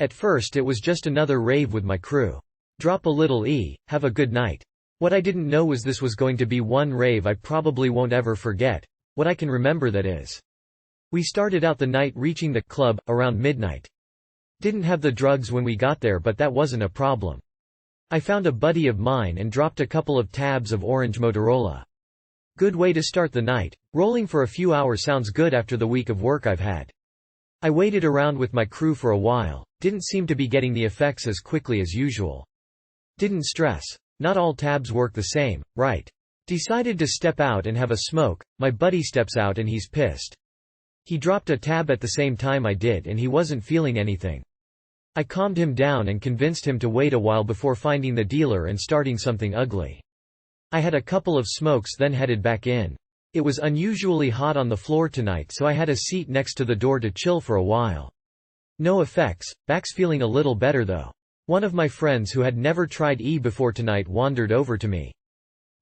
At first it was just another rave with my crew. Drop a little E, have a good night. What I didn't know was this was going to be one rave I probably won't ever forget, what I can remember that is. We started out the night reaching the club around midnight. Didn't have the drugs when we got there, but that wasn't a problem. I found a buddy of mine and dropped a couple of tabs of orange Motorola. Good way to start the night. Rolling for a few hours sounds good after the week of work I've had. I waited around with my crew for a while, didn't seem to be getting the effects as quickly as usual. Didn't stress. Not all tabs work the same, right? Decided to step out and have a smoke. My buddy steps out and he's pissed. He dropped a tab at the same time I did and he wasn't feeling anything. I calmed him down and convinced him to wait a while before finding the dealer and starting something ugly. I had a couple of smokes then headed back in. It was unusually hot on the floor tonight, so I had a seat next to the door to chill for a while. No effects, back's feeling a little better though. One of my friends who had never tried E before tonight wandered over to me.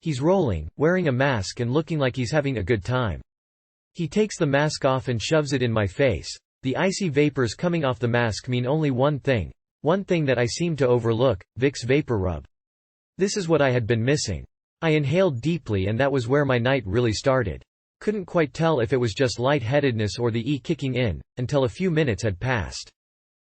He's rolling, wearing a mask and looking like he's having a good time. He takes the mask off and shoves it in my face. The icy vapors coming off the mask mean only one thing that I seem to overlook: Vicks Vapor Rub. This is what I had been missing. I inhaled deeply and that was where my night really started. Couldn't quite tell if it was just lightheadedness or the E kicking in, until a few minutes had passed.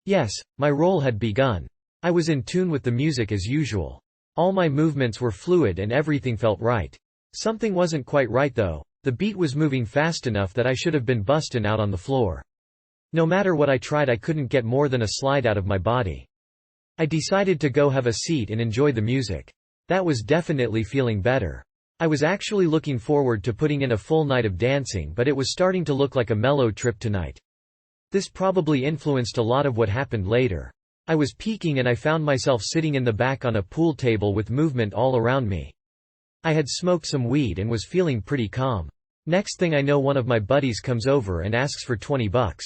Yes, my roll had begun. I was in tune with the music as usual. All my movements were fluid and everything felt right. Something wasn't quite right though. The beat was moving fast enough that I should have been bustin' out on the floor. No matter what I tried, I couldn't get more than a slide out of my body. I decided to go have a seat and enjoy the music. That was definitely feeling better. I was actually looking forward to putting in a full night of dancing, but it was starting to look like a mellow trip tonight. This probably influenced a lot of what happened later. I was peaking and I found myself sitting in the back on a pool table with movement all around me. I had smoked some weed and was feeling pretty calm. Next thing I know, one of my buddies comes over and asks for $20.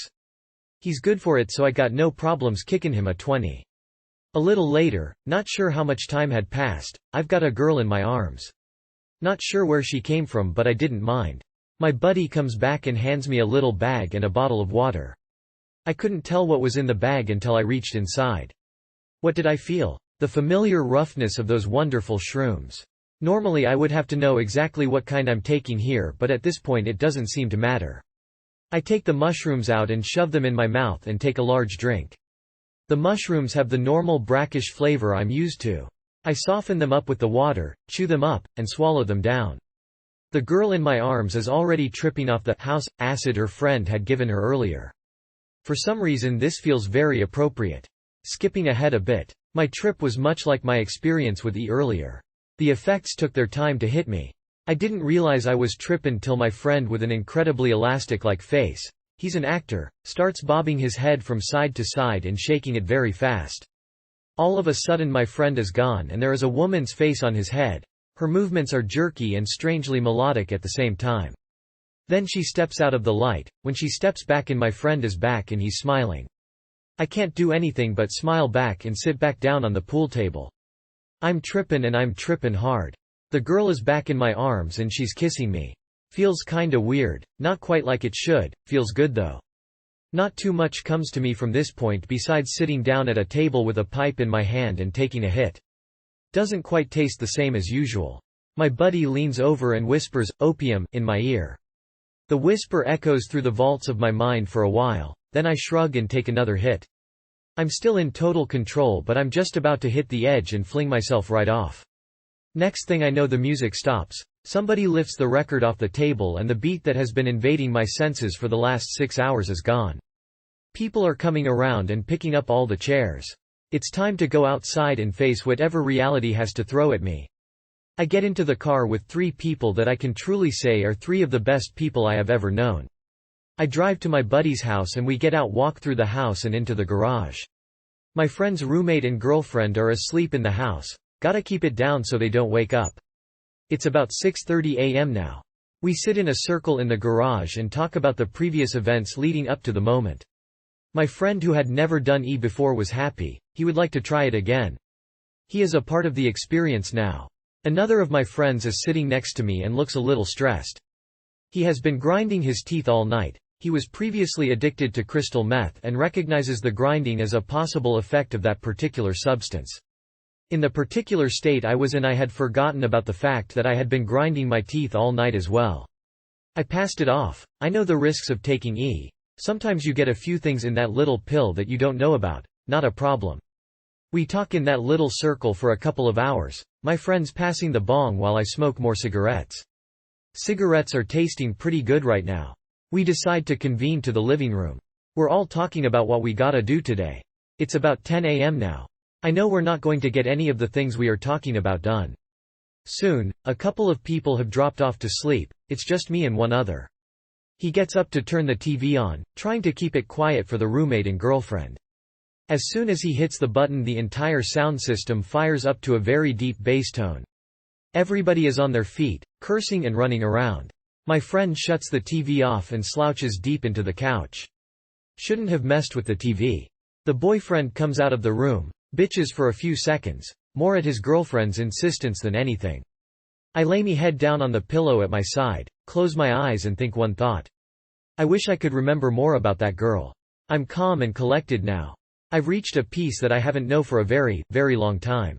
He's good for it, so I got no problems kicking him a 20. A little later, not sure how much time had passed, I've got a girl in my arms. Not sure where she came from, but I didn't mind. My buddy comes back and hands me a little bag and a bottle of water. I couldn't tell what was in the bag until I reached inside. What did I feel? The familiar roughness of those wonderful shrooms. Normally I would have to know exactly what kind I'm taking here, but at this point it doesn't seem to matter. I take the mushrooms out and shove them in my mouth and take a large drink. The mushrooms have the normal brackish flavor I'm used to. I soften them up with the water, chew them up, and swallow them down. The girl in my arms is already tripping off the house acid her friend had given her earlier. For some reason this feels very appropriate. Skipping ahead a bit. My trip was much like my experience with E earlier. The effects took their time to hit me. I didn't realize I was trippin' till my friend with an incredibly elastic-like face, he's an actor, starts bobbing his head from side to side and shaking it very fast. All of a sudden my friend is gone and there is a woman's face on his head. Her movements are jerky and strangely melodic at the same time. Then she steps out of the light. When she steps back in, my friend is back and he's smiling. I can't do anything but smile back and sit back down on the pool table. I'm trippin' and I'm trippin' hard. The girl is back in my arms and she's kissing me. Feels kinda weird, not quite like it should, feels good though. Not too much comes to me from this point besides sitting down at a table with a pipe in my hand and taking a hit. Doesn't quite taste the same as usual. My buddy leans over and whispers, "Opium," in my ear. The whisper echoes through the vaults of my mind for a while, then I shrug and take another hit. I'm still in total control, but I'm just about to hit the edge and fling myself right off. Next thing I know, the music stops. Somebody lifts the record off the table and the beat that has been invading my senses for the last 6 hours is gone. People are coming around and picking up all the chairs. It's time to go outside and face whatever reality has to throw at me. I get into the car with 3 people that I can truly say are 3 of the best people I have ever known. I drive to my buddy's house and we get out, walk through the house and into the garage. My friend's roommate and girlfriend are asleep in the house. Gotta keep it down so they don't wake up. It's about 6:30 a.m. now. We sit in a circle in the garage and talk about the previous events leading up to the moment. My friend who had never done E before was happy. He would like to try it again. He is a part of the experience now. Another of my friends is sitting next to me and looks a little stressed. He has been grinding his teeth all night. He was previously addicted to crystal meth and recognizes the grinding as a possible effect of that particular substance. In the particular state I was in, I had forgotten about the fact that I had been grinding my teeth all night as well. I passed it off. I know the risks of taking E. Sometimes you get a few things in that little pill that you don't know about. Not a problem. We talk in that little circle for a couple of hours, my friends passing the bong while I smoke more cigarettes. Cigarettes are tasting pretty good right now. We decide to convene to the living room. We're all talking about what we gotta do today. It's about 10 a.m. now. I know we're not going to get any of the things we are talking about done. Soon, a couple of people have dropped off to sleep, it's just me and one other. He gets up to turn the TV on, trying to keep it quiet for the roommate and girlfriend. As soon as he hits the button, the entire sound system fires up to a very deep bass tone. Everybody is on their feet, cursing and running around. My friend shuts the TV off and slouches deep into the couch. Shouldn't have messed with the TV. The boyfriend comes out of the room, bitches for a few seconds, more at his girlfriend's insistence than anything. I lay me head down on the pillow at my side, close my eyes and think one thought. I wish I could remember more about that girl. I'm calm and collected now. I've reached a peace that I haven't known for a very, very long time.